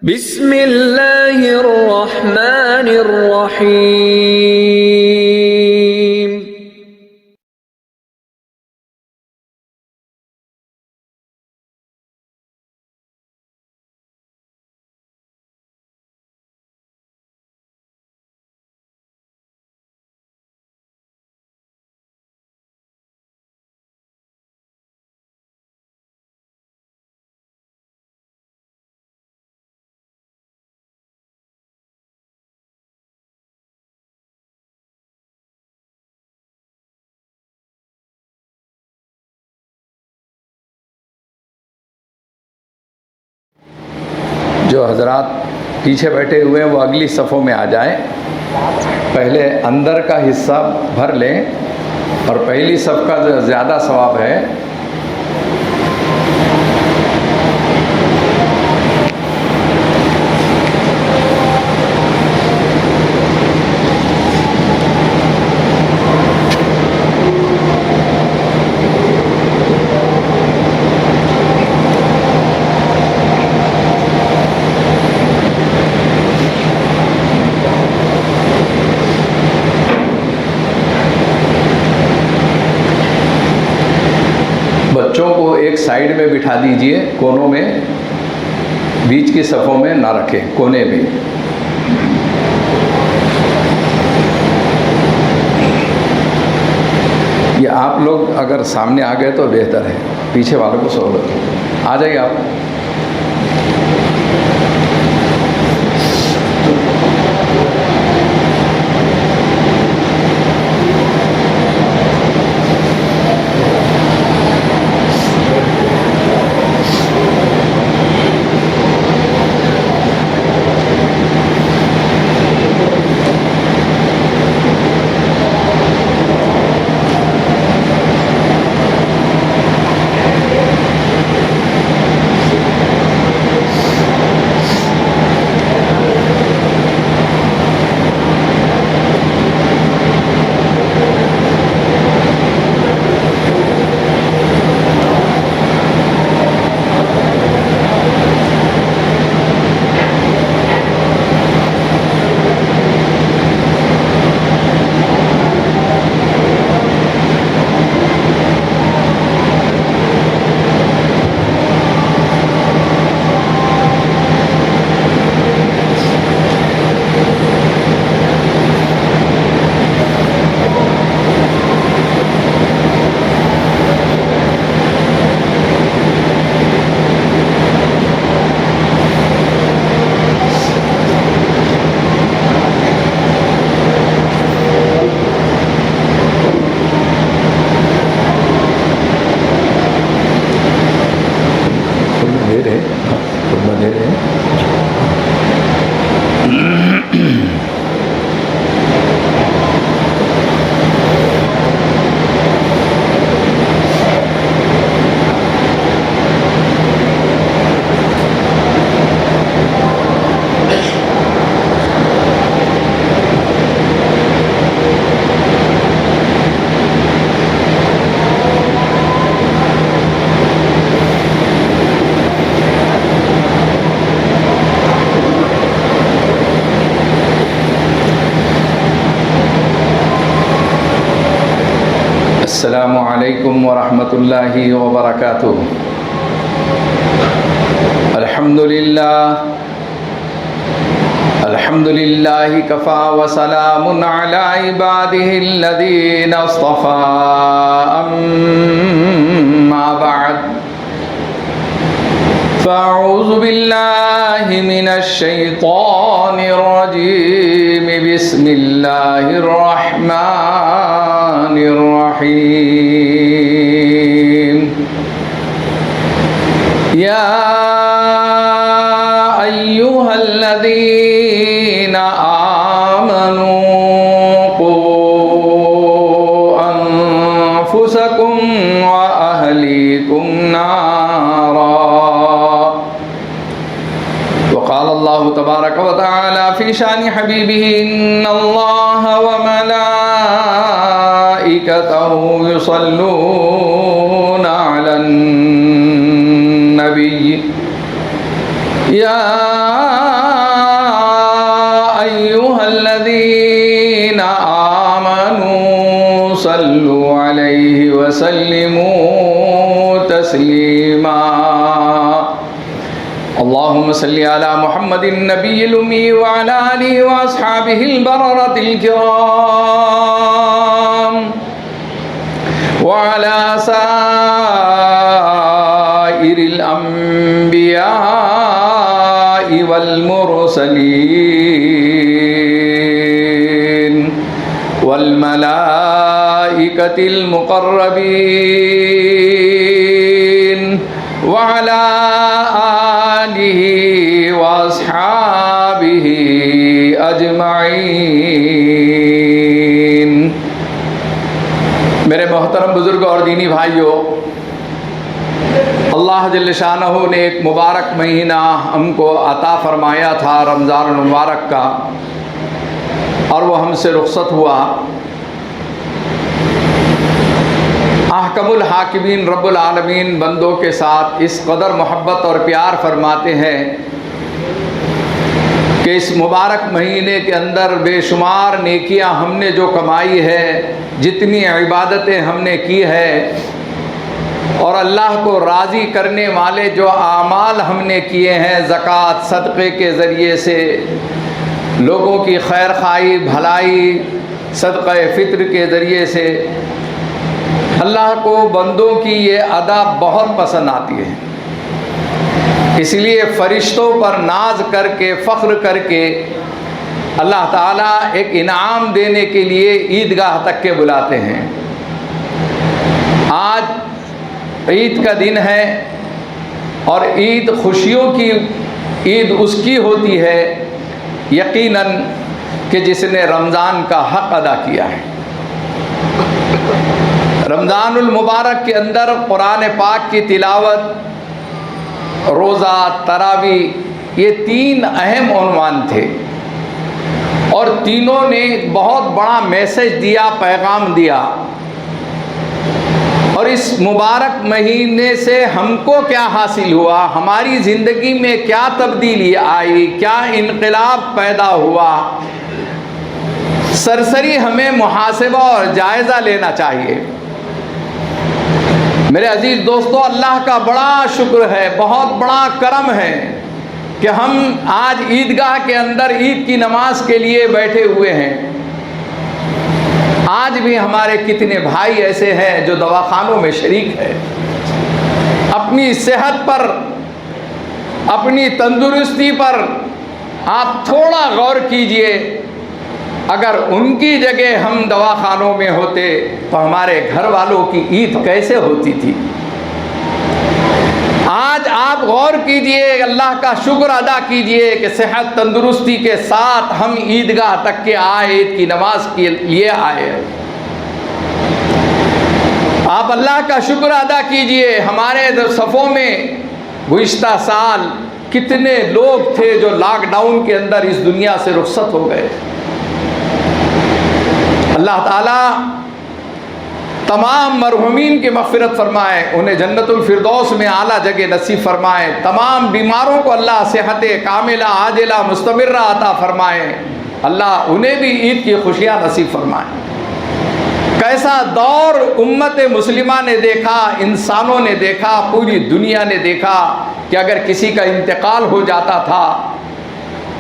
بسم اللہ الرحمن الرحیم جو حضرات پیچھے بیٹھے ہوئے ہیں وہ اگلی صفوں میں آ جائیں، پہلے اندر کا حصہ بھر لیں، اور پہلی صف کا جو زیادہ ثواب ہے بچوں کو ایک سائیڈ میں بٹھا دیجئے، کونوں میں، بیچ کی صفوں میں نہ رکھیں، کونے میں۔ یہ آپ لوگ اگر سامنے آ گئے تو بہتر ہے، پیچھے والوں کو سہولت ہو۔ آ جائیے آپ۔ السلام علیکم ورحمۃ اللہ وبرکاتہ۔ الحمد للہ کفا وسلام علی عبادہ الذین اصطفى، اما بعد فاعوذ باللہ من الشیطان الرجیم، بسم اللہ الرحمن الرحیم۔ یا ایہا الذین آمنوا قوا انفسکم واہلیکم نارا، وقال اللہ تبارک وتعالی فی شان حبیبہ ان اللہ وملائکتہ یصلون علی النبی یا صل علی محمد النبی الامی وعلی آلہ واصحابہ البررۃ الکرام وعلی سائر الانبیاء والمرسلین والملائکۃ المقربین وعلى آلہ واصحابہ اجمعین۔ میرے محترم بزرگوں اور دینی بھائیوں، اللہ جل شانہ نے ایک مبارک مہینہ ہم کو عطا فرمایا تھا، رمضان المبارک کا، اور وہ ہم سے رخصت ہوا۔ احکم الحاکمین رب العالمین بندوں کے ساتھ اس قدر محبت اور پیار فرماتے ہیں کہ اس مبارک مہینے کے اندر بے شمار نیکیاں ہم نے جو کمائی ہے، جتنی عبادتیں ہم نے کی ہے، اور اللہ کو راضی کرنے والے جو اعمال ہم نے کیے ہیں، زکوٰۃ صدقے کے ذریعے سے، لوگوں کی خیر خواہی بھلائی صدقہ فطر کے ذریعے سے، اللہ کو بندوں کی یہ ادا بہت پسند آتی ہے۔ اس لیے فرشتوں پر ناز کر کے، فخر کر کے اللہ تعالیٰ ایک انعام دینے کے لیے عیدگاہ تک کے بلاتے ہیں۔ آج عید کا دن ہے، اور عید خوشیوں کی عید اس کی ہوتی ہے یقیناً کہ جس نے رمضان کا حق ادا کیا ہے۔ رمضان المبارک کے اندر قرآن پاک کی تلاوت، روزہ، تراویح، یہ تین اہم عنوان تھے، اور تینوں نے بہت بڑا میسج دیا، پیغام دیا۔ اور اس مبارک مہینے سے ہم کو کیا حاصل ہوا، ہماری زندگی میں کیا تبدیلی آئی، کیا انقلاب پیدا ہوا، سرسری ہمیں محاسبہ اور جائزہ لینا چاہیے۔ میرے عزیز دوستو، اللہ کا بڑا شکر ہے، بہت بڑا کرم ہے کہ ہم آج عیدگاہ کے اندر عید کی نماز کے لیے بیٹھے ہوئے ہیں۔ آج بھی ہمارے کتنے بھائی ایسے ہیں جو دواخانوں میں شریک ہے۔ اپنی صحت پر، اپنی تندرستی پر آپ تھوڑا غور کیجئے۔ اگر ان کی جگہ ہم دواخانوں میں ہوتے تو ہمارے گھر والوں کی عید کیسے ہوتی تھی۔ آج آپ غور کیجئے، اللہ کا شکر ادا کیجئے کہ صحت تندرستی کے ساتھ ہم عیدگاہ تک کے آئے، عید کی نماز کے لیے آئے۔ آپ اللہ کا شکر ادا کیجئے۔ ہمارے صفوں میں گزشتہ سال کتنے لوگ تھے جو لاک ڈاؤن کے اندر اس دنیا سے رخصت ہو گئے۔ اللہ تعالیٰ تمام مرحومین کی مغفرت فرمائے، انہیں جنت الفردوس میں اعلیٰ جگہ نصیب فرمائے۔ تمام بیماروں کو اللہ صحت کاملہ عاجلہ مستمرہ عطا فرمائے۔ اللہ انہیں بھی عید کی خوشیاں نصیب فرمائے۔ کیسا دور امت مسلمہ نے دیکھا، انسانوں نے دیکھا، پوری دنیا نے دیکھا کہ اگر کسی کا انتقال ہو جاتا تھا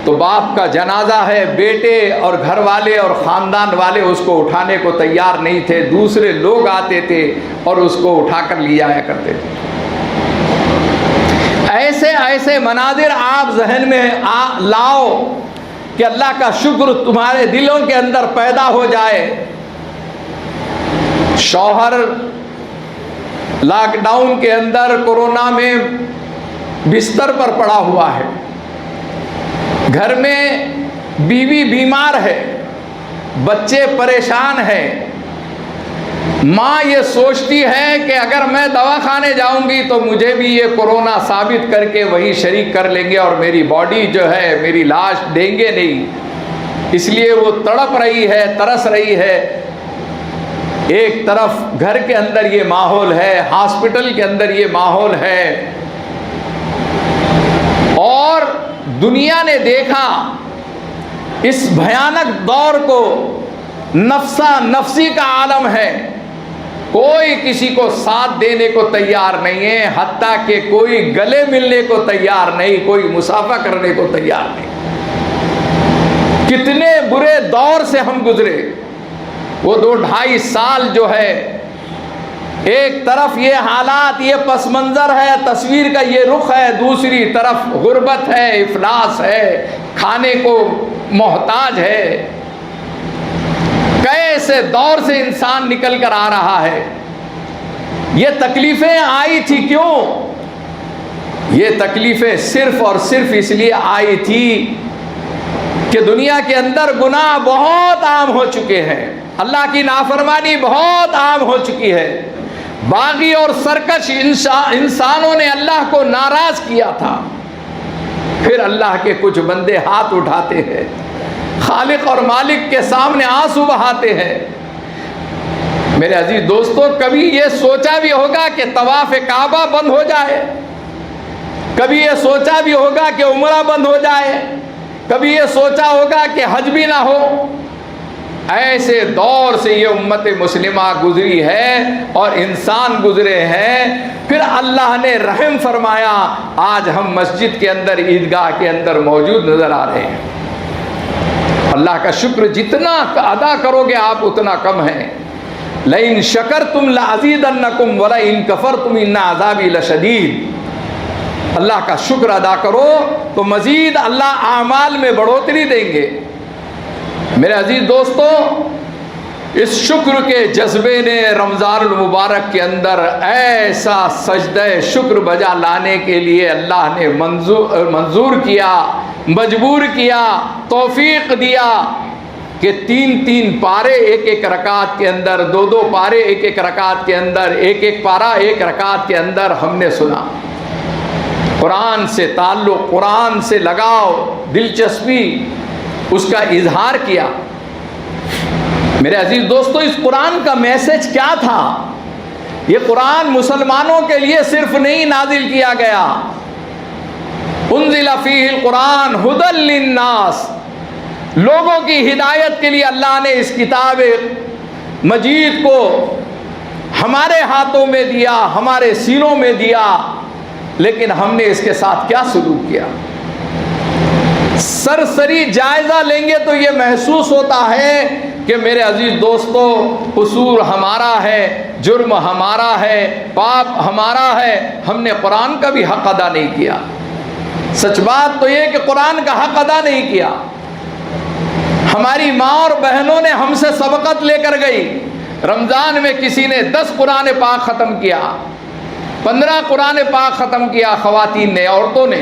تو باپ کا جنازہ ہے، بیٹے اور گھر والے اور خاندان والے اس کو اٹھانے کو تیار نہیں تھے، دوسرے لوگ آتے تھے اور اس کو اٹھا کر لے جایا کرتے تھے۔ ایسے ایسے مناظر آپ ذہن میں لاؤ کہ اللہ کا شکر تمہارے دلوں کے اندر پیدا ہو جائے۔ شوہر لاک ڈاؤن کے اندر کورونا میں بستر پر پڑا ہوا ہے، گھر میں بیوی بیمار ہے، بچے پریشان ہیں۔ ماں یہ سوچتی ہے کہ اگر میں دواخانے جاؤں گی تو مجھے بھی یہ کورونا ثابت کر کے وہی شریک کر لیں گے اور میری باڈی جو ہے، میری لاش دیں گے نہیں۔ اس لیے وہ تڑپ رہی ہے، ترس رہی ہے۔ ایک طرف گھر کے اندر یہ ماحول ہے، ہاسپٹل کے اندر یہ ماحول ہے، اور دنیا نے دیکھا اس بھیانک دور کو، نفسا نفسی کا عالم ہے۔ کوئی کسی کو ساتھ دینے کو تیار نہیں ہے، حتیٰ کہ کوئی گلے ملنے کو تیار نہیں، کوئی مصافحہ کرنے کو تیار نہیں۔ کتنے برے دور سے ہم گزرے، وہ 2-2.5 سال جو ہے، ایک طرف یہ حالات، یہ پس منظر ہے، تصویر کا یہ رخ ہے، دوسری طرف غربت ہے، افلاس ہے، کھانے کو محتاج ہے۔ کیسے دور سے انسان نکل کر آ رہا ہے۔ یہ تکلیفیں آئی تھی کیوں؟ یہ تکلیفیں صرف اور صرف اس لیے آئی تھی کہ دنیا کے اندر گناہ بہت عام ہو چکے ہیں، اللہ کی نافرمانی بہت عام ہو چکی ہے، باغی اور سرکش انسانوں نے اللہ کو ناراض کیا تھا۔ پھر اللہ کے کچھ بندے ہاتھ اٹھاتے ہیں، خالق اور مالک کے سامنے آنسو بہاتے ہیں۔ میرے عزیز دوستو، کبھی یہ سوچا بھی ہوگا کہ طواف کعبہ بند ہو جائے، کبھی یہ سوچا بھی ہوگا کہ عمرہ بند ہو جائے، کبھی یہ سوچا ہوگا کہ حج بھی نہ ہو؟ ایسے دور سے یہ امت مسلمہ گزری ہے اور انسان گزرے ہیں، پھر اللہ نے رحم فرمایا، آج ہم مسجد کے اندر، عیدگاہ کے اندر موجود نظر آ رہے ہیں۔ اللہ کا شکر جتنا ادا کرو گے آپ اتنا کم ہے۔ لئن شکرتم لازیدنکم ولئن کفرتم ان عذابی لشدید۔ اللہ کا شکر ادا کرو تو مزید اللہ اعمال میں بڑھوتری دیں گے۔ میرے عزیز دوستو، اس شکر کے جذبے نے رمضان المبارک کے اندر ایسا سجدہ شکر بجا لانے کے لیے اللہ نے منظور کیا، مجبور کیا، توفیق دیا کہ 3 پارے ایک رکعت کے اندر، 2 پارے ایک رکعت کے اندر، ایک پارہ ایک رکعت کے اندر ہم نے سنا۔ قرآن سے تعلق، قرآن سے لگاؤ، دلچسپی، اس کا اظہار کیا۔ میرے عزیز دوستو، اس قرآن کا میسج کیا تھا؟ یہ قرآن مسلمانوں کے لیے صرف نہیں نازل کیا گیا، انزل فیہ القرآن ھدی للناس، لوگوں کی ہدایت کے لیے اللہ نے اس کتاب مجید کو ہمارے ہاتھوں میں دیا، ہمارے سینوں میں دیا، لیکن ہم نے اس کے ساتھ کیا سلوک کیا؟ سرسری جائزہ لیں گے تو یہ محسوس ہوتا ہے کہ میرے عزیز دوستو، قصور ہمارا ہے، جرم ہمارا ہے، پاپ ہمارا ہے، ہم نے قرآن کا بھی حق ادا نہیں کیا۔ سچ بات تو یہ کہ قرآن کا حق ادا نہیں کیا۔ ہماری ماں اور بہنوں نے ہم سے سبقت لے کر گئی، رمضان میں کسی نے 10 قرآن پاک ختم کیا، 15 قرآن پاک ختم کیا، خواتین نے، عورتوں نے۔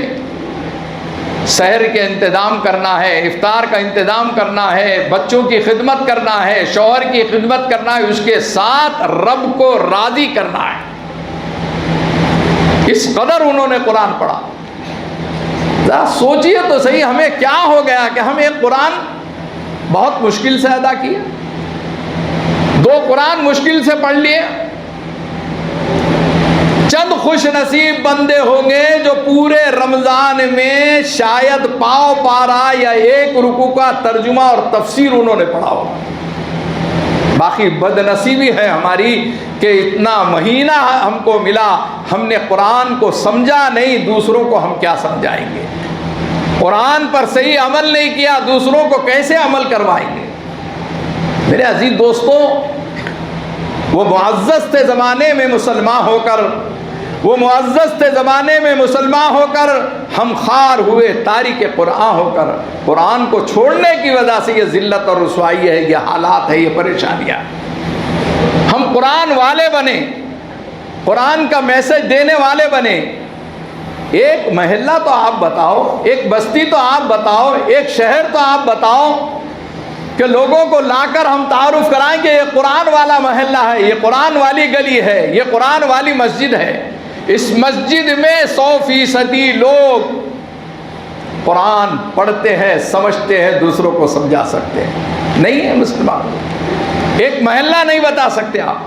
سحر کے انتظام کرنا ہے، افطار کا انتظام کرنا ہے، بچوں کی خدمت کرنا ہے، شوہر کی خدمت کرنا ہے، اس کے ساتھ رب کو راضی کرنا ہے۔ اس قدر انہوں نے قرآن پڑھا۔ ذرا سوچئے تو صحیح، ہمیں کیا ہو گیا کہ ہم ایک قرآن بہت مشکل سے ادا کیا، 2 قرآن مشکل سے پڑھ لیے۔ چند خوش نصیب بندے ہوں گے جو پورے رمضان میں شاید پاؤ پارا یا 1 رکوع کا ترجمہ اور تفسیر انہوں نے پڑھا ہوگا۔ باقی بد نصیبی ہے ہماری کہ اتنا مہینہ ہم کو ملا، ہم نے قرآن کو سمجھا نہیں، دوسروں کو ہم کیا سمجھائیں گے؟ قرآن پر صحیح عمل نہیں کیا، دوسروں کو کیسے عمل کروائیں گے؟ میرے عزیز دوستو، وہ معزز تھے زمانے میں مسلمان ہو کر، وہ معزز تھے زمانے میں مسلمان ہو کر، ہم خار ہوئے تارک قرآن ہو کر۔ قرآن کو چھوڑنے کی وجہ سے یہ ذلت اور رسوائی ہے، یہ حالات ہے، یہ پریشانیاں۔ ہم قرآن والے بنے، قرآن کا میسج دینے والے بنے۔ ایک محلہ تو آپ بتاؤ، ایک بستی تو آپ بتاؤ، ایک شہر تو آپ بتاؤ کہ لوگوں کو لا کر ہم تعارف کرائیں کہ یہ قرآن والا محلہ ہے، یہ قرآن والی گلی ہے، یہ قرآن والی مسجد ہے۔ اس مسجد میں 100% لوگ قرآن پڑھتے ہیں، سمجھتے ہیں، دوسروں کو سمجھا سکتے ہیں؟ نہیں ہے مسلمان، ایک محلہ نہیں بتا سکتے آپ،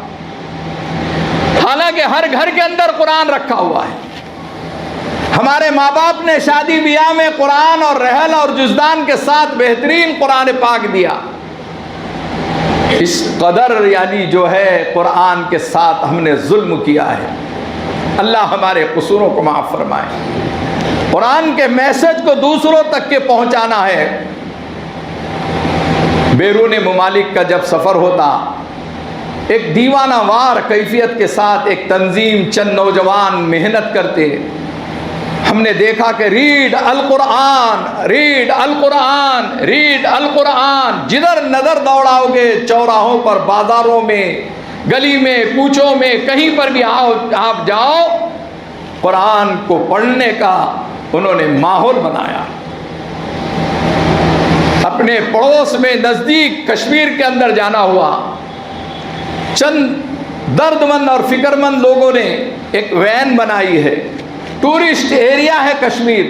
حالانکہ ہر گھر کے اندر قرآن رکھا ہوا ہے۔ ہمارے ماں باپ نے شادی بیاہ میں قرآن اور رحل اور جزدان کے ساتھ بہترین قرآن پاک دیا، اس قدر یعنی جو ہے قرآن کے ساتھ ہم نے ظلم کیا ہے. اللہ ہمارے قصوروں کو معاف فرمائے. قرآن کے میسج کو دوسروں تک کے پہنچانا ہے. بیرون ممالک کا جب سفر ہوتا، ایک دیوانہ وار کیفیت کے ساتھ ایک تنظیم، چند نوجوان محنت کرتے. ہم نے دیکھا کہ ریڈ القرآن، ریڈ القرآن، ریڈ القرآن. جدھر نظر دوڑاؤ گے، چوراہوں پر، بازاروں میں، گلی میں، کوچوں میں، کہیں پر بھی آپ جاؤ، قرآن کو پڑھنے کا انہوں نے ماحول بنایا. اپنے پڑوس میں نزدیک کشمیر کے اندر جانا ہوا، چند درد مند اور فکر مند لوگوں نے ایک وین بنائی ہے. ٹورسٹ ایریا ہے کشمیر،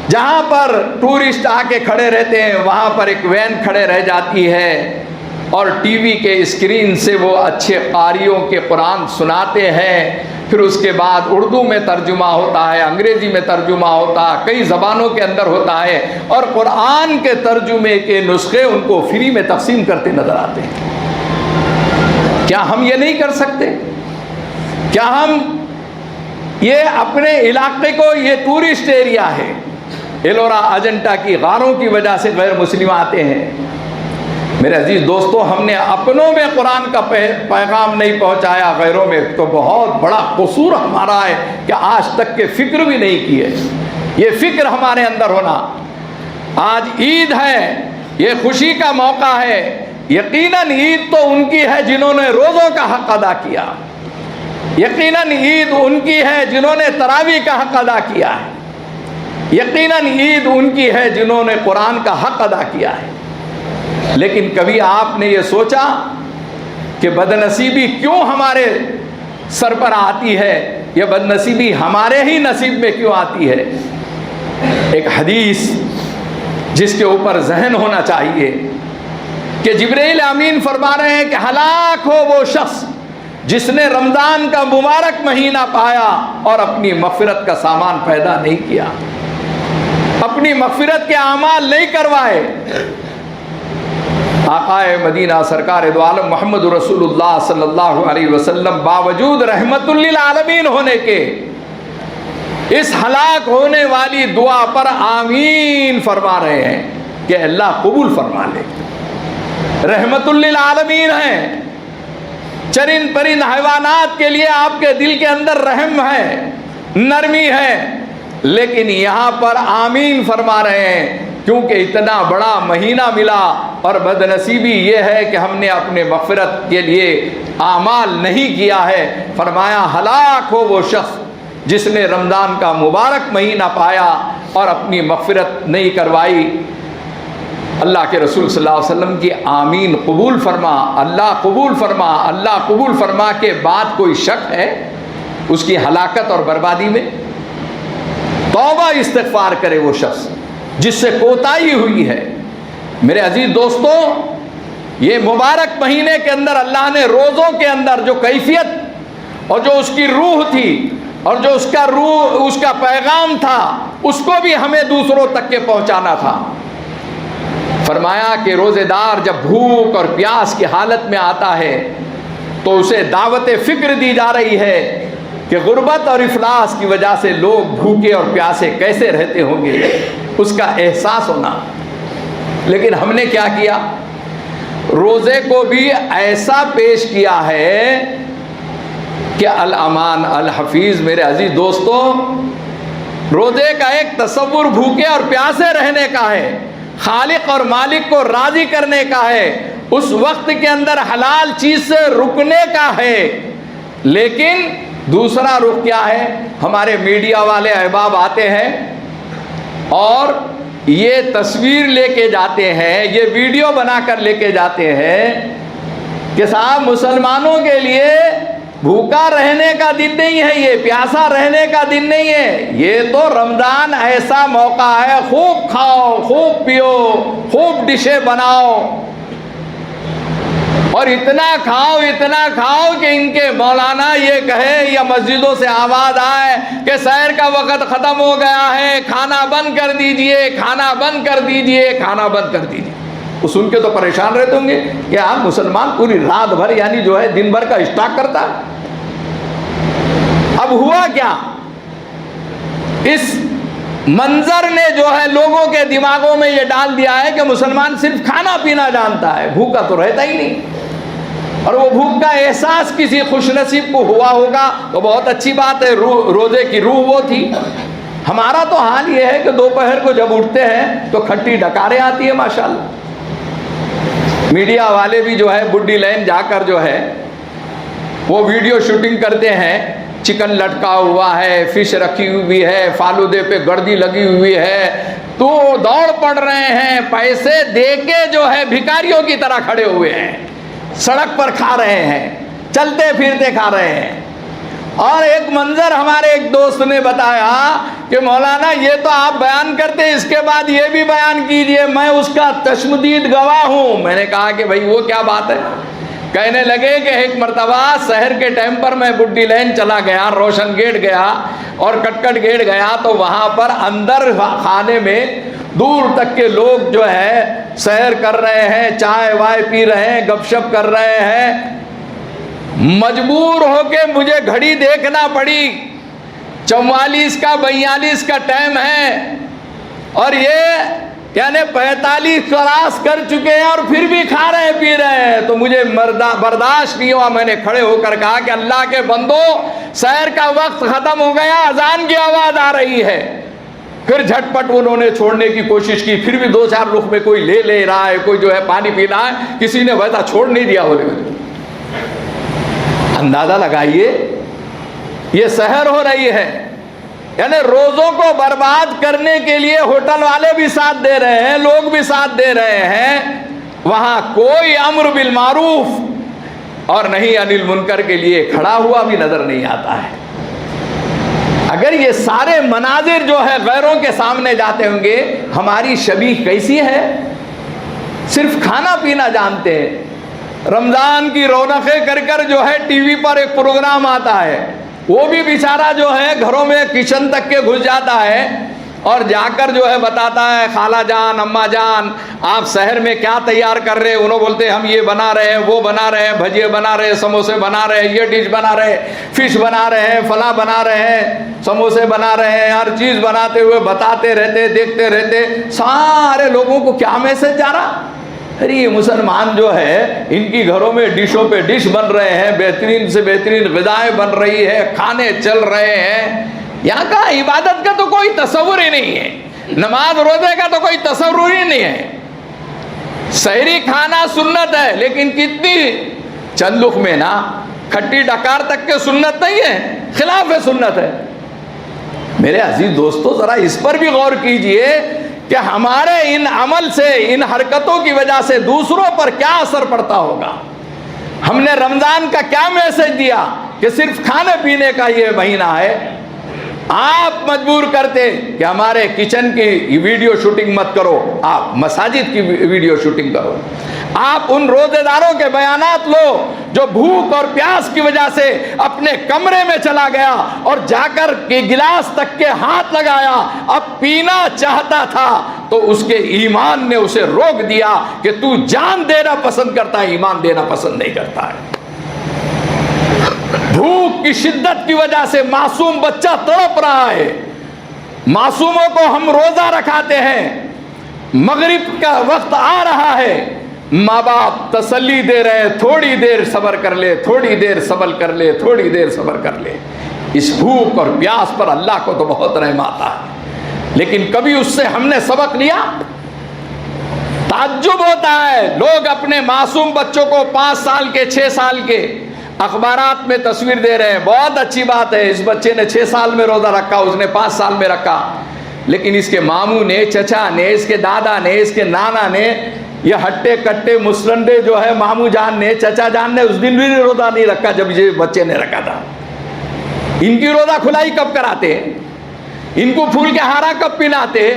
جہاں پر ٹورسٹ آ کے کھڑے رہتے ہیں، وہاں پر ایک وین کھڑے رہ جاتی ہے اور ٹی وی کے اسکرین سے وہ اچھے قاریوں کے قرآن سناتے ہیں. پھر اس کے بعد اردو میں ترجمہ ہوتا ہے، انگریزی میں ترجمہ ہوتا ہے، کئی زبانوں کے اندر ہوتا ہے، اور قرآن کے ترجمے کے نسخے ان کو فری میں تقسیم کرتے نظر آتے ہیں. کیا ہم یہ نہیں کر سکتے؟ کیا ہم یہ اپنے علاقے کو، یہ ٹورسٹ ایریا ہے، ایلورا اجنٹا کی غاروں کی وجہ سے غیر مسلم آتے ہیں. میرے عزیز دوستو، ہم نے اپنوں میں قرآن کا پیغام نہیں پہنچایا، غیروں میں تو بہت بڑا قصور ہمارا ہے کہ آج تک کے فکر بھی نہیں کیے. یہ فکر ہمارے اندر ہونا. آج عید ہے، یہ خوشی کا موقع ہے. یقیناً عید تو ان کی ہے جنہوں نے روزوں کا حق ادا کیا. یقیناً عید ان کی ہے جنہوں نے تراویح کا حق ادا کیا ہے. یقیناً عید ان کی ہے جنہوں نے قرآن کا حق ادا کیا ہے. لیکن کبھی آپ نے یہ سوچا کہ بدنصیبی کیوں ہمارے سر پر آتی ہے؟ یہ بدنصیبی ہمارے ہی نصیب میں کیوں آتی ہے؟ ایک حدیث جس کے اوپر ذہن ہونا چاہیے کہ جبرائیل امین فرما رہے ہیں کہ ہلاک ہو وہ شخص جس نے رمضان کا مبارک مہینہ پایا اور اپنی مغفرت کا سامان پیدا نہیں کیا، اپنی مغفرت کے اعمال نہیں کروائے. آقائے مدینہ سرکار دو عالم محمد رسول اللہ صلی اللہ علیہ وسلم باوجود رحمت للعالمین ہونے کے اس ہلاک ہونے والی دعا پر آمین فرما رہے ہیں کہ اللہ قبول فرما لے. رحمت للعالمین ہیں، چرند پرند حیوانات کے لیے آپ کے دل کے اندر رحم ہے، نرمی ہے، لیکن یہاں پر آمین فرما رہے ہیں کیونکہ اتنا بڑا مہینہ ملا اور بدنصیبی یہ ہے کہ ہم نے اپنے مغفرت کے لیے اعمال نہیں کیا ہے. فرمایا ہلاک ہو وہ شخص جس نے رمضان کا مبارک مہینہ پایا اور اپنی مغفرت نہیں کروائی. اللہ کے رسول صلی اللہ علیہ وسلم کی آمین قبول فرما، اللہ قبول فرما، اللہ قبول فرما کے بعد کوئی شک ہے اس کی ہلاکت اور بربادی میں؟ توبہ استغفار کرے وہ شخص جس سے کوتاہی ہوئی ہے. میرے عزیز دوستو، یہ مبارک مہینے کے اندر اللہ نے روزوں کے اندر جو کیفیت اور جو اس کی روح تھی اور جو اس کا پیغام تھا، اس کو بھی ہمیں دوسروں تک کے پہنچانا تھا. فرمایا کہ روزے دار جب بھوک اور پیاس کی حالت میں آتا ہے تو اسے دعوت فکر دی جا رہی ہے کہ غربت اور افلاس کی وجہ سے لوگ بھوکے اور پیاسے کیسے رہتے ہوں گے، اس کا احساس ہونا. لیکن ہم نے کیا کیا؟ روزے کو بھی ایسا پیش کیا ہے کہ الامان الحفیظ. میرے عزیز دوستو، روزے کا ایک تصور بھوکے اور پیاسے رہنے کا ہے، خالق اور مالک کو راضی کرنے کا ہے، اس وقت کے اندر حلال چیز سے رکنے کا ہے. لیکن دوسرا رخ کیا ہے؟ ہمارے میڈیا والے احباب آتے ہیں اور یہ تصویر لے کے جاتے ہیں، یہ ویڈیو بنا کر لے کے جاتے ہیں کہ صاحب مسلمانوں کے لیے بھوکا رہنے کا دن نہیں ہے، یہ پیاسا رہنے کا دن نہیں ہے، یہ تو رمضان ایسا موقع ہے، خوب کھاؤ، خوب پیو، خوب ڈشیں بناؤ اور اتنا کھاؤ کہ ان کے مولانا یہ کہے یا مسجدوں سے آواز آئے کہ سحر کا وقت ختم ہو گیا ہے، کھانا بند کر دیجئے، کھانا بند کر دیجئے، کھانا بند کر دیجئے. وہ سن کے تو پریشان رہتے ہوں گے کہ آپ مسلمان پوری رات بھر یعنی جو ہے دن بھر کا اسٹاک کرتا ہے۔ اب ہوا کیا، اس منظر نے جو ہے لوگوں کے دماغوں میں یہ ڈال دیا ہے کہ مسلمان صرف کھانا پینا جانتا ہے، بھوکا تو رہتا ہی نہیں۔ اور وہ بھوک کا احساس کسی خوش نصیب کو ہوا ہوگا تو بہت اچھی بات ہے، روزے کی روح وہ تھی۔ ہمارا تو حال یہ ہے کہ دوپہر کو جب اٹھتے ہیں تو کھٹی ڈکاریں آتی ہے ماشاءاللہ۔ میڈیا والے بھی جو ہے بڈی لین جا کر جو ہے وہ ویڈیو شوٹنگ کرتے ہیں، چکن لٹکا ہوا ہے، فش رکھی ہوئی ہے، فالودے پہ گردی لگی ہوئی ہے، تو دوڑ پڑ رہے ہیں، پیسے دے کے جو ہے بھکاریوں کی طرح کھڑے ہوئے ہیں، سڑک پر کھا رہے ہیں، چلتے پھرتے کھا رہے ہیں۔ اور ایک منظر ہمارے ایک دوست نے بتایا کہ مولانا یہ تو آپ بیان کرتے ہیں، اس کے بعد یہ بھی بیان کیجئے، میں اس کا تشمدید گواہ ہوں۔ میں نے کہا کہ بھائی وہ کیا بات ہے؟ کہنے لگے کہ ایک مرتبہ سحر کے ٹائم پر میں بڈی لین چلا گیا، روشن گیٹ گیا اور کٹکٹ گیٹ گیا، تو وہاں پر اندر خانے میں دور تک کے لوگ جو ہے سحر کر رہے ہیں، چائے وائے پی رہے ہیں، گپ شپ کر رہے ہیں۔ مجبور ہو کے مجھے گھڑی دیکھنا پڑی، 44 کا 42 کا ٹائم ہے اور یہ یعنی 45 کراس کر چکے ہیں اور پھر بھی کھا رہے پی رہے ہیں۔ تو مجھے برداشت نہیں ہوا، میں نے کھڑے ہو کر کہا کہ اللہ کے بندو، سحر کا وقت ختم ہو گیا، اذان کی آواز آ رہی ہے۔ پھر جھٹ پٹ انہوں نے چھوڑنے کی کوشش کی، پھر بھی 2-4 لقمے کوئی لے رہا ہے، کوئی جو ہے پانی پی رہا ہے، کسی نے ویسا چھوڑ نہیں دیا۔ اندازہ لگائیے یہ سحر ہو رہی ہے، یعنی روزوں کو برباد کرنے کے لیے ہوٹل والے بھی ساتھ دے رہے ہیں، لوگ بھی ساتھ دے رہے ہیں، وہاں کوئی امر بالمعروف اور نہیں عن المنکر کے لیے کھڑا ہوا بھی نظر نہیں آتا ہے۔ اگر یہ سارے مناظر جو ہے غیروں کے سامنے جاتے ہوں گے، ہماری شبیہ کیسی ہے؟ صرف کھانا پینا جانتے ہیں۔ رمضان کی رونقیں کر کر جو ہے ٹی وی پر ایک پروگرام آتا ہے، وہ بھی بیچارہ جو ہے گھروں میں کچن تک کے گھس جاتا ہے اور جا کر جو ہے بتاتا ہے، خالہ جان، اماں جان آپ سحر میں کیا تیار کر رہے ہیں؟ انہوں بولتے ہیں ہم یہ بنا رہے ہیں، وہ بنا رہے ہیں، بھجیے بنا رہے ہیں، سموسے بنا رہے ہیں، یہ ڈش بنا رہے ہیں، فش بنا رہے ہیں، فلاں بنا رہے ہیں، سموسے بنا رہے ہیں، ہر چیز بناتے ہوئے بتاتے رہتے، دیکھتے رہتے۔ سارے لوگوں کو کیا میسج جا رہا؟ ارے یہ مسلمان جو ہے ان کی گھروں میں ڈشوں پہ ڈش بن رہے ہیں، بہترین سے بہترین غذائیں بن رہی ہے، کھانے چل رہے ہیں۔ یہاں کا عبادت کا تو کوئی تصور ہی نہیں ہے، نماز روزے کا تو کوئی تصور ہی نہیں ہے۔ سحری کھانا سنت ہے، لیکن کتنی چند لقمے نا، کھٹی ڈکار تک کے سنت نہیں ہے، خلاف سنت ہے۔ میرے عزیز دوستو، ذرا اس پر بھی غور کیجئے کہ ہمارے ان عمل سے، ان حرکتوں کی وجہ سے دوسروں پر کیا اثر پڑتا ہوگا۔ ہم نے رمضان کا کیا میسج دیا کہ صرف کھانے پینے کا یہ مہینہ ہے؟ آپ مجبور کرتے کہ ہمارے کچن کی ویڈیو شوٹنگ مت کرو، آپ مساجد کی ویڈیو شوٹنگ کرو۔ آپ ان روزے داروں کے بیانات لو جو بھوک اور پیاس کی وجہ سے اپنے کمرے میں چلا گیا اور جا کر کے گلاس تک کے ہاتھ لگایا، اب پینا چاہتا تھا تو اس کے ایمان نے اسے روک دیا کہ تو جان دینا پسند کرتا ہے، ایمان دینا پسند نہیں کرتا ہے۔ بھوک کی شدت کی وجہ سے معصوم بچہ تڑپ رہا ہے، معصوموں کو ہم روزہ رکھاتے ہیں، مغرب کا وقت آ رہا ہے، ماں باپ تسلی دے رہے ہیں، تھوڑی دیر صبر کر لے، تھوڑی دیر صبر کر لے، تھوڑی دیر صبر کر لے۔ اس بھوک اور پیاس پر اللہ کو تو بہت رحم آتا ہے، لیکن کبھی اس سے ہم نے سبق لیا؟ تعجب ہوتا ہے، لوگ اپنے معصوم بچوں کو 5 سال کے 6 سال کے اخبارات میں تصویر دے رہے ہیں، بہت اچھی بات ہے، اس بچے نے 6 سال میں روزہ رکھا، اس نے 5 سال میں رکھا، لیکن اس کے ماموں نے، چچا نے، اس کے دادا نے، اس کے نانا نے، یہ ہٹے کٹے مسرنڈے جو ہے ماموں جان نے، چچا جان نے اس دن بھی روزہ نہیں رکھا جب یہ بچے نے رکھا تھا۔ ان کی روزہ کھلائی کب کراتے؟ ان کو پھول کے ہارا کب پہناتے؟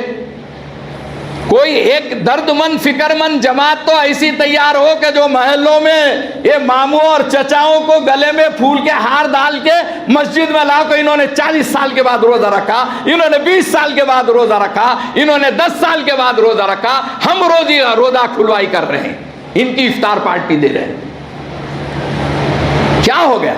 کوئی ایک درد مند فکر مند جماعت تو ایسی تیار ہو کہ جو محلوں میں یہ ماموں اور چچاؤں کو گلے میں پھول کے ہار ڈال کے مسجد میں لاؤ کہ انہوں نے 40 سال کے بعد روزہ رکھا, انہوں نے 20 سال کے بعد روزہ رکھا, انہوں نے 10 سال کے بعد روزہ رکھا, ہم روزہ کھلوائی کر رہے ہیں, ان کی افطار پارٹی دے رہے ہیں. کیا ہو گیا؟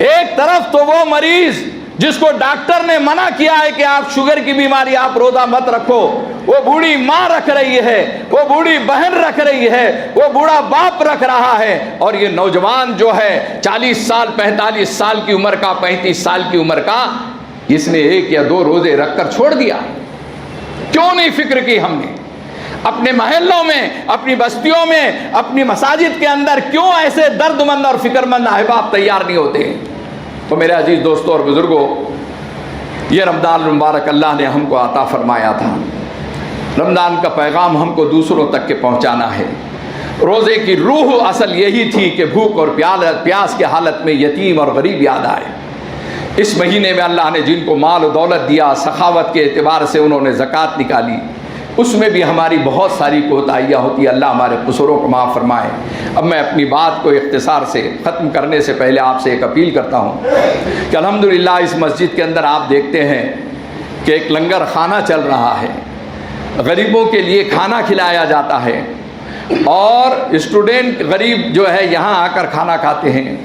ایک طرف تو وہ مریض جس کو ڈاکٹر نے منع کیا ہے کہ آپ شوگر کی بیماری آپ روزہ مت رکھو, وہ بوڑھی ماں رکھ رہی ہے, وہ بوڑھی بہن رکھ رہی ہے, وہ بوڑھا باپ رکھ رہا ہے, اور یہ نوجوان جو ہے 40 سال 45 سال کی عمر کا 35 سال کی عمر کا, اس نے 1 یا 2 روزے رکھ کر چھوڑ دیا. کیوں نہیں فکر کی ہم نے؟ اپنے محلوں میں, اپنی بستیوں میں, اپنی مساجد کے اندر کیوں ایسے درد مند اور فکر مند احباب تیار نہیں ہوتے ہیں؟ تو میرے عزیز دوستوں اور بزرگوں, یہ رمضان المبارک اللہ نے ہم کو عطا فرمایا تھا. رمضان کا پیغام ہم کو دوسروں تک کے پہنچانا ہے. روزے کی روح اصل یہی تھی کہ بھوک اور پیاس کے حالت میں یتیم اور غریب یاد آئے. اس مہینے میں اللہ نے جن کو مال و دولت دیا, سخاوت کے اعتبار سے انہوں نے زکوٰۃ نکالی, اس میں بھی ہماری بہت ساری کوتاہیاں ہوتی ہے. اللہ ہمارے قصوروں کو معاف فرمائے. اب میں اپنی بات کو اختصار سے ختم کرنے سے پہلے آپ سے ایک اپیل کرتا ہوں کہ الحمدللہ اس مسجد کے اندر آپ دیکھتے ہیں کہ ایک لنگر خانہ چل رہا ہے, غریبوں کے لیے کھانا کھلایا جاتا ہے, اور اسٹوڈنٹ غریب جو ہے یہاں آ کر کھانا کھاتے ہیں.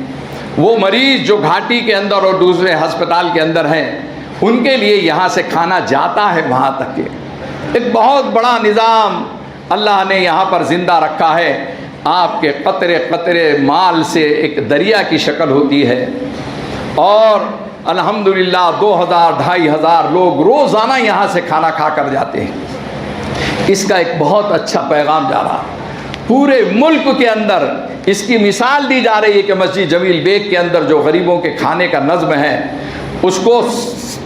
وہ مریض جو گھاٹی کے اندر اور دوسرے ہسپتال کے اندر ہیں, ان کے لیے یہاں سے کھانا جاتا ہے وہاں تک کے. ایک بہت بڑا نظام اللہ نے یہاں پر زندہ رکھا ہے. آپ کے قطرے قطرے مال سے ایک دریا کی شکل ہوتی ہے, اور الحمدللہ 2000-2500 لوگ روزانہ یہاں سے کھانا کھا کر جاتے ہیں. اس کا ایک بہت اچھا پیغام جا رہا. پورے ملک کے اندر اس کی مثال دی جا رہی ہے کہ مسجد جمیل بیگ کے اندر جو غریبوں کے کھانے کا نظم ہے, اس کو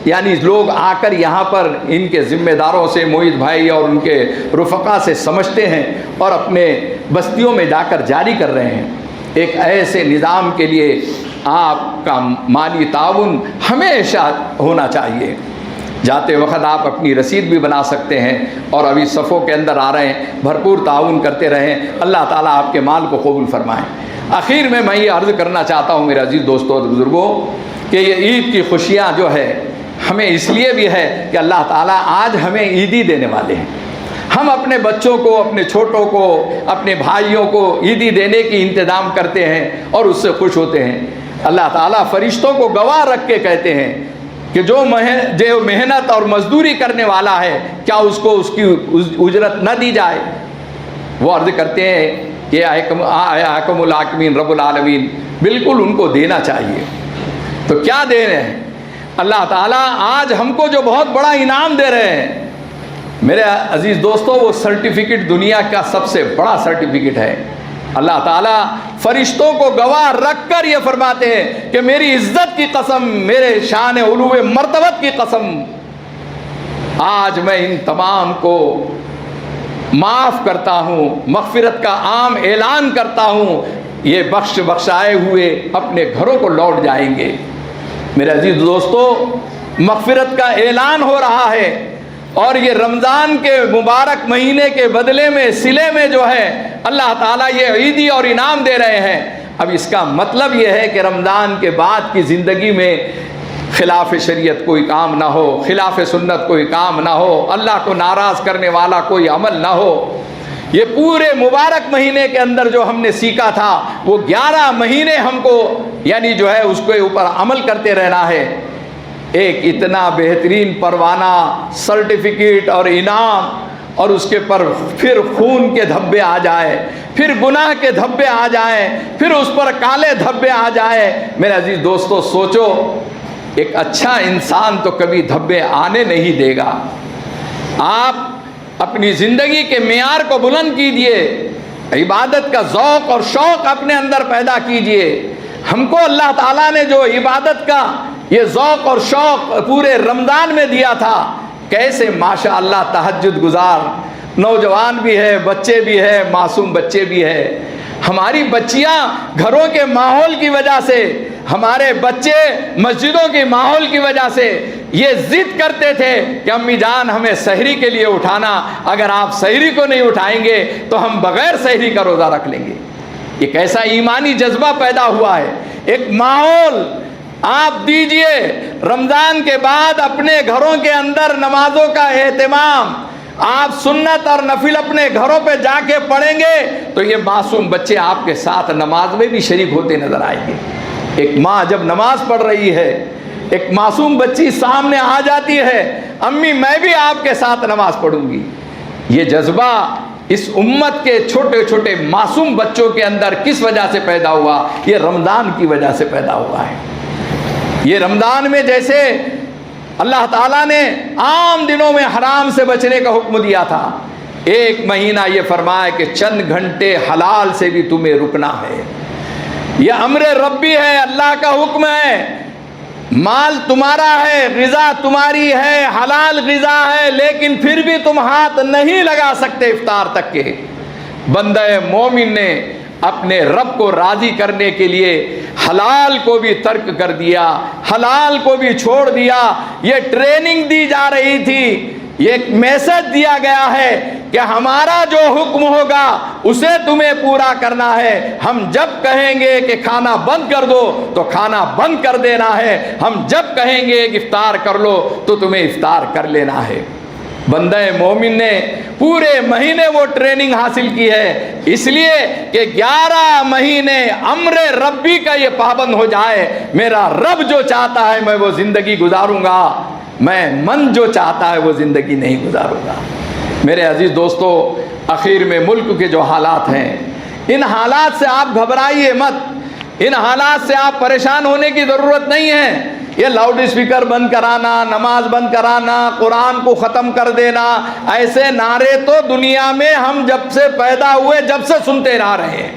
یعنی لوگ آ کر یہاں پر ان کے ذمہ داروں سے, معید بھائی اور ان کے رفقا سے سمجھتے ہیں, اور اپنے بستیوں میں جا کر جاری کر رہے ہیں. ایک ایسے نظام کے لیے آپ کا مالی تعاون ہمیشہ ہونا چاہیے. جاتے وقت آپ اپنی رسید بھی بنا سکتے ہیں, اور ابھی صفوں کے اندر آ رہے ہیں, بھرپور تعاون کرتے رہیں. اللہ تعالیٰ آپ کے مال کو قبول فرمائیں. آخر میں یہ عرض کرنا چاہتا ہوں میرے عزیز دوستوں اور بزرگوں کہ یہ عید کی خوشیاں جو ہے ہمیں اس لیے بھی ہے کہ اللہ تعالیٰ آج ہمیں عیدی دینے والے ہیں. ہم اپنے بچوں کو, اپنے چھوٹوں کو, اپنے بھائیوں کو عیدی دینے کی انتظام کرتے ہیں اور اس سے خوش ہوتے ہیں. اللہ تعالیٰ فرشتوں کو گواہ رکھ کے کہتے ہیں کہ جو محنت اور مزدوری کرنے والا ہے, کیا اس کو اس کی اجرت نہ دی جائے؟ وہ عرض کرتے ہیں کہ حکم الحاکمین رب العالمین, بالکل ان کو دینا چاہیے. تو کیا دے رہے ہیں اللہ تعالیٰ آج ہم کو جو بہت بڑا انعام دے رہے ہیں میرے عزیز دوستو, وہ سرٹیفکیٹ دنیا کا سب سے بڑا سرٹیفکیٹ ہے. اللہ تعالیٰ فرشتوں کو گواہ رکھ کر یہ فرماتے ہیں کہ میری عزت کی قسم, میرے شان علو مرتبت کی قسم, آج میں ان تمام کو معاف کرتا ہوں, مغفرت کا عام اعلان کرتا ہوں. یہ بخشائے ہوئے اپنے گھروں کو لوٹ جائیں گے. میرے عزیز دوستو, مغفرت کا اعلان ہو رہا ہے, اور یہ رمضان کے مبارک مہینے کے بدلے میں صلے میں جو ہے اللہ تعالیٰ یہ عیدی اور انعام دے رہے ہیں. اب اس کا مطلب یہ ہے کہ رمضان کے بعد کی زندگی میں خلاف شریعت کوئی کام نہ ہو, خلاف سنت کوئی کام نہ ہو, اللہ کو ناراض کرنے والا کوئی عمل نہ ہو. یہ پورے مبارک مہینے کے اندر جو ہم نے سیکھا تھا وہ 11 مہینے ہم کو یعنی جو ہے اس کے اوپر عمل کرتے رہنا ہے. ایک اتنا بہترین پروانہ, سرٹیفکیٹ اور انعام, اور اس کے پر پھر خون کے دھبے آ جائے, پھر گناہ کے دھبے آ جائیں, پھر اس پر کالے دھبے آ جائیں. میرے عزیز دوستو سوچو, ایک اچھا انسان تو کبھی دھبے آنے نہیں دے گا. آپ اپنی زندگی کے معیار کو بلند کیجئے, عبادت کا ذوق اور شوق اپنے اندر پیدا کیجئے. ہم کو اللہ تعالیٰ نے جو عبادت کا یہ ذوق اور شوق پورے رمضان میں دیا تھا, کیسے ماشاء اللہ تہجد گزار نوجوان بھی ہے, بچے بھی ہے, معصوم بچے بھی ہے. ہماری بچیاں گھروں کے ماحول کی وجہ سے, ہمارے بچے مسجدوں کی ماحول کی وجہ سے یہ ضد کرتے تھے کہ امی جان ہمیں سحری کے لیے اٹھانا، اگر آپ سحری کو نہیں اٹھائیں گے تو ہم بغیر سحری کا روزہ رکھ لیں گے۔ یہ کیسا ایمانی جذبہ پیدا ہوا ہے، ایک ماحول آپ دیجئے۔ رمضان کے بعد اپنے گھروں کے اندر نمازوں کا اہتمام، آپ سنت اور نفل اپنے گھروں پہ جا کے پڑھیں گے تو یہ معصوم بچے آپ کے ساتھ نماز میں بھی شریک ہوتے نظر آئیں گے۔ ایک ماں جب نماز پڑھ رہی ہے، ایک معصوم بچی سامنے آ جاتی ہے، امی میں بھی آپ کے ساتھ نماز پڑھوں گی۔ یہ جذبہ اس امت کے چھوٹے چھوٹے معصوم بچوں کے اندر کس وجہ سے پیدا ہوا؟ یہ رمضان کی وجہ سے پیدا ہوا ہے۔ یہ رمضان میں جیسے اللہ تعالیٰ نے عام دنوں میں حرام سے بچنے کا حکم دیا تھا، ایک مہینہ یہ فرمایا کہ چند گھنٹے حلال سے بھی تمہیں رکنا ہے۔ یہ امر ربی ہے، اللہ کا حکم ہے، مال تمہارا ہے، غذا تمہاری ہے، حلال غذا ہے، لیکن پھر بھی تم ہاتھ نہیں لگا سکتے افطار تک کے۔ بندہ مومن نے اپنے رب کو راضی کرنے کے لیے حلال کو بھی ترک کر دیا، حلال کو بھی چھوڑ دیا۔ یہ ٹریننگ دی جا رہی تھی، یہ ایک میسج دیا گیا ہے کہ ہمارا جو حکم ہوگا اسے تمہیں پورا کرنا ہے۔ ہم جب کہیں گے کہ کھانا بند کر دو تو کھانا بند کر دینا ہے، ہم جب کہیں گے کہ افطار کر لو تو تمہیں افطار کر لینا ہے۔ بندہ مومن نے پورے مہینے وہ ٹریننگ حاصل کی ہے، اس لیے کہ 11 مہینے امر ربی کا یہ پابند ہو جائے۔ میرا رب جو چاہتا ہے میں وہ زندگی گزاروں گا، میں من جو چاہتا ہے وہ زندگی نہیں گزاروں گا۔ میرے عزیز دوستو، اخیر میں ملک کے جو حالات ہیں، ان حالات سے آپ گھبرائیے مت، ان حالات سے آپ پریشان ہونے کی ضرورت نہیں ہے۔ یہ لاؤڈ اسپیکر بند کرانا، نماز بند کرانا، قرآن کو ختم کر دینا، ایسے نعرے تو دنیا میں ہم جب سے پیدا ہوئے جب سے سنتے آ رہے ہیں۔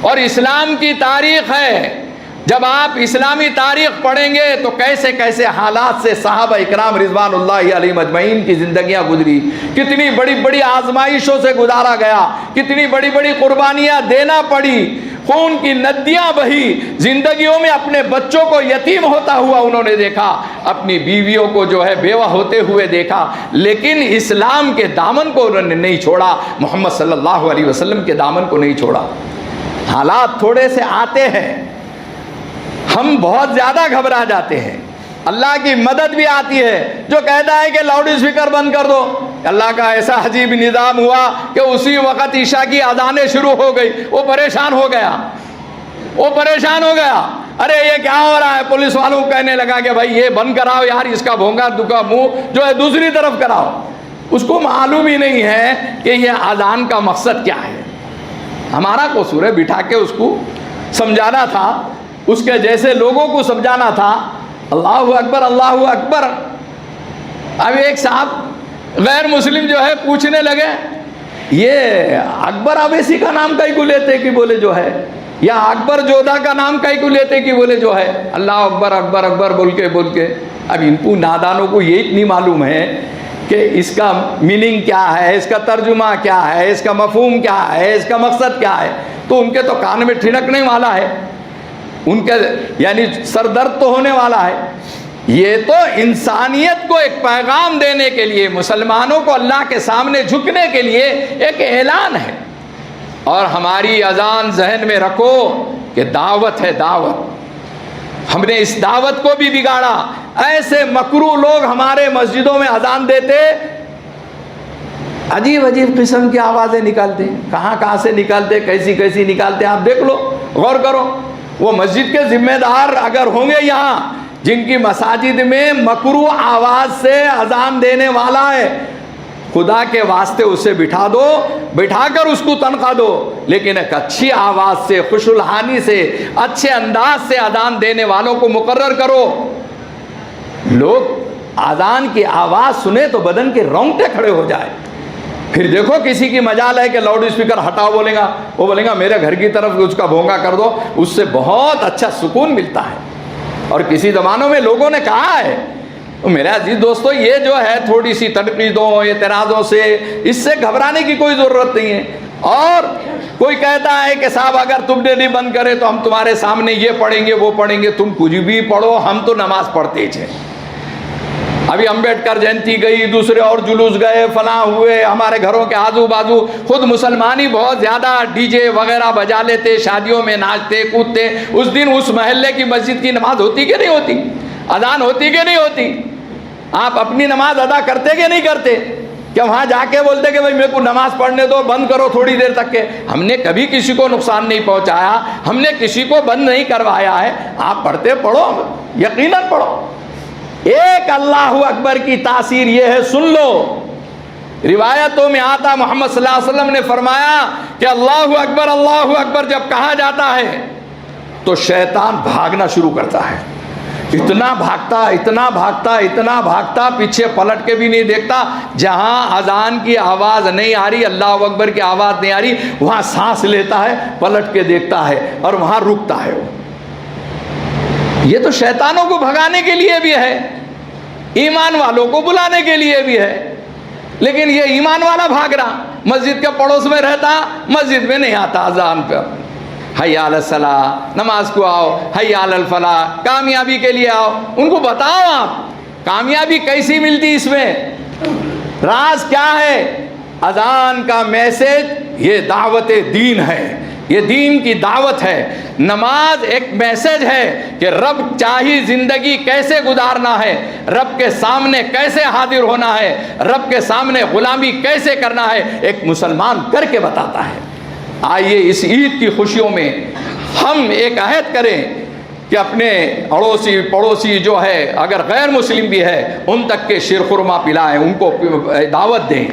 اور اسلام کی تاریخ ہے، جب آپ اسلامی تاریخ پڑھیں گے تو کیسے کیسے حالات سے صحابہ اکرام رضوان اللہ علیہم اجمعین کی زندگیاں گزری، کتنی بڑی بڑی آزمائشوں سے گزارا گیا، کتنی بڑی بڑی قربانیاں دینا پڑی، خون کی ندیاں بہی، زندگیوں میں اپنے بچوں کو یتیم ہوتا ہوا انہوں نے دیکھا، اپنی بیویوں کو جو ہے بیوہ ہوتے ہوئے دیکھا، لیکن اسلام کے دامن کو انہوں نے نہیں چھوڑا، محمد صلی اللہ علیہ وسلم کے دامن کو نہیں چھوڑا۔ حالات تھوڑے سے آتے ہیں، ہم بہت زیادہ گھبرا جاتے ہیں، اللہ کی مدد بھی آتی ہے، جو کہتا ہے کہ لاؤڈ اسپیکر بند کر دو۔ اللہ کا ایسا عجیب نظام ہوا کہ اسی وقت عشاء کی اذانیں شروع ہو گئی، وہ پریشان ہو گیا، ارے یہ کیا ہو رہا ہے؟ پولیس والوں کو کہنے لگا کہ بھائی یہ بند کراؤ یار، اس کا بھونگا دکا منہ جو ہے دوسری طرف کراؤ۔ اس کو معلوم ہی نہیں ہے کہ یہ اذان کا مقصد کیا ہے۔ ہمارا قصور ہے، بٹھا کے اس کو سمجھانا تھا، اس کے جیسے لوگوں کو سمجھانا تھا۔ اللہ اکبر اللہ اکبر۔ اب ایک صاحب غیر مسلم جو ہے پوچھنے لگے، یہ اکبر اویسی کا نام کئی کو لیتے کہ بولے جو ہے، یا اکبر جودھا کا نام کئی کو لیتے کہ بولے جو ہے، اللہ اکبر اکبر اکبر بول کے۔ اب ان کو نادانوں کو یہ اتنی معلوم ہے کہ اس کا میننگ کیا ہے، اس کا ترجمہ کیا ہے، اس کا مفہوم کیا ہے، اس کا مقصد کیا ہے، تو ان کے تو کان میں ٹھنکنے والا ہے، ان کے یعنی سر درد تو ہونے والا ہے۔ یہ تو انسانیت کو ایک پیغام دینے کے لیے، مسلمانوں کو اللہ کے سامنے جھکنے کے لیے ایک اعلان ہے۔ اور ہماری اذان ذہن میں رکھو کہ دعوت ہے، دعوت۔ ہم نے اس دعوت کو بھی بگاڑا۔ ایسے مکروہ لوگ ہمارے مسجدوں میں اذان دیتے، عجیب عجیب قسم کی آوازیں نکالتے، کہاں سے نکالتے، کیسی نکالتے، آپ دیکھ لو، غور کرو۔ وہ مسجد کے ذمہ دار اگر ہوں گے یہاں، جن کی مساجد میں مکروہ آواز سے اذان دینے والا ہے، خدا کے واسطے اسے بٹھا دو، بٹھا کر اس کو تنخواہ دو، لیکن ایک اچھی آواز سے، خوش الحانی سے، اچھے انداز سے اذان دینے والوں کو مقرر کرو۔ لوگ اذان کی آواز سنے تو بدن کے رونگٹے کھڑے ہو جائے۔ پھر دیکھو کسی کی مجال ہے کہ لاؤڈ اسپیکر ہٹاؤ بولے گا، وہ بولے گا میرے گھر کی طرف اس کا بھونگا کر دو، اس سے بہت اچھا سکون ملتا ہے۔ اور کسی زمانوں میں لوگوں نے کہا ہے، میرے عزیز دوستو، یہ جو ہے تھوڑی سی تنقیدوں اعتراضوں سے، اس سے گھبرانے کی کوئی ضرورت نہیں ہے۔ اور کوئی کہتا ہے کہ صاحب اگر تم نے نہیں بند کرے تو ہم تمہارے سامنے یہ پڑھیں گے وہ پڑھیں گے. تم کچھ بھی پڑھو, ہم تو نماز پڑھتے تھے. ابھی امبیڈکر جینتی گئی, دوسرے اور جلوس گئے, فلاں ہوئے, ہمارے گھروں کے آزو بازو خود مسلمان ہی بہت زیادہ ڈی جے وغیرہ بجا لیتے, شادیوں میں ناچتے کودتے. اس دن اس محلے کی مسجد کی نماز ہوتی کہ نہیں ہوتی؟ اذان ہوتی کہ نہیں ہوتی؟ آپ اپنی نماز ادا کرتے کہ نہیں کرتے؟ کہ وہاں جا کے بولتے کہ بھائی میرے کو نماز پڑھنے دو, بند کرو تھوڑی دیر تک کے. ہم نے کبھی کسی کو نقصان نہیں پہنچایا, ہم نے کسی کو بند نہیں کروایا ہے. آپ پڑھتے پڑھو, یقیناً پڑھو. ایک اللہ اکبر کی تاثیر یہ ہے, سن لو, روایتوں میں آتا محمد صلی اللہ علیہ وسلم نے فرمایا کہ اللہ اکبر جب کہا جاتا ہے تو شیطان بھاگنا شروع کرتا ہے. اتنا بھاگتا پیچھے پلٹ کے بھی نہیں دیکھتا. جہاں اذان کی آواز نہیں آ رہی, اللہ اکبر کی آواز نہیں آ رہی, وہاں سانس لیتا ہے, پلٹ کے دیکھتا ہے اور وہاں رکتا ہے. یہ تو شیطانوں کو بھگانے کے لیے بھی ہے, ایمان والوں کو بلانے کے لیے بھی ہے. لیکن یہ ایمان والا بھاگ رہا, مسجد کے پڑوس میں رہتا, مسجد میں نہیں آتا اذان پہ. حی علی الصلاۃ, نماز کو آؤ, حی علی الفلاح, کامیابی کے لیے آؤ. ان کو بتاؤ آپ کامیابی کیسی ملتی, اس میں راز کیا ہے. اذان کا میسج یہ دعوت دین ہے, یہ دین کی دعوت ہے. نماز ایک میسج ہے کہ رب چاہی زندگی کیسے گزارنا ہے, رب کے سامنے کیسے حاضر ہونا ہے, رب کے سامنے غلامی کیسے کرنا ہے, ایک مسلمان کر کے بتاتا ہے. آئیے اس عید کی خوشیوں میں ہم ایک عہد کریں کہ اپنے اڑوسی پڑوسی جو ہے, اگر غیر مسلم بھی ہے, ان تک کے شیرخرما پلائیں, ان کو دعوت دیں.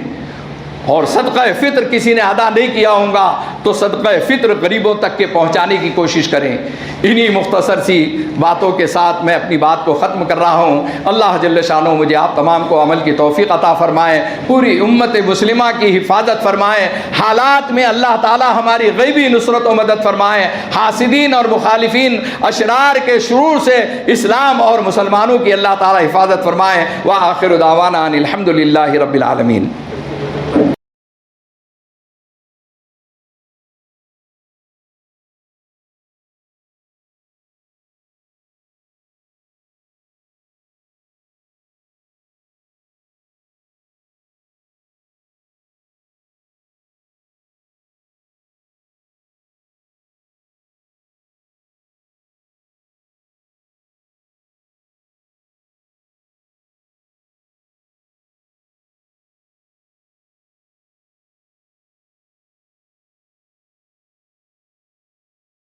اور صدقہ فطر کسی نے ادا نہیں کیا ہوگا تو صدقہ فطر غریبوں تک کے پہنچانے کی کوشش کریں. انہی مختصر سی باتوں کے ساتھ میں اپنی بات کو ختم کر رہا ہوں. اللہ جل شانہ مجھے آپ تمام کو عمل کی توفیق عطا فرمائے, پوری امت مسلمہ کی حفاظت فرمائے. حالات میں اللہ تعالی ہماری غیبی نصرت و مدد فرمائے. حاسدین اور مخالفین اشرار کے شرور سے اسلام اور مسلمانوں کی اللہ تعالی حفاظت فرمائے. وآخر دعوانا ان الحمد للہ رب العالمین.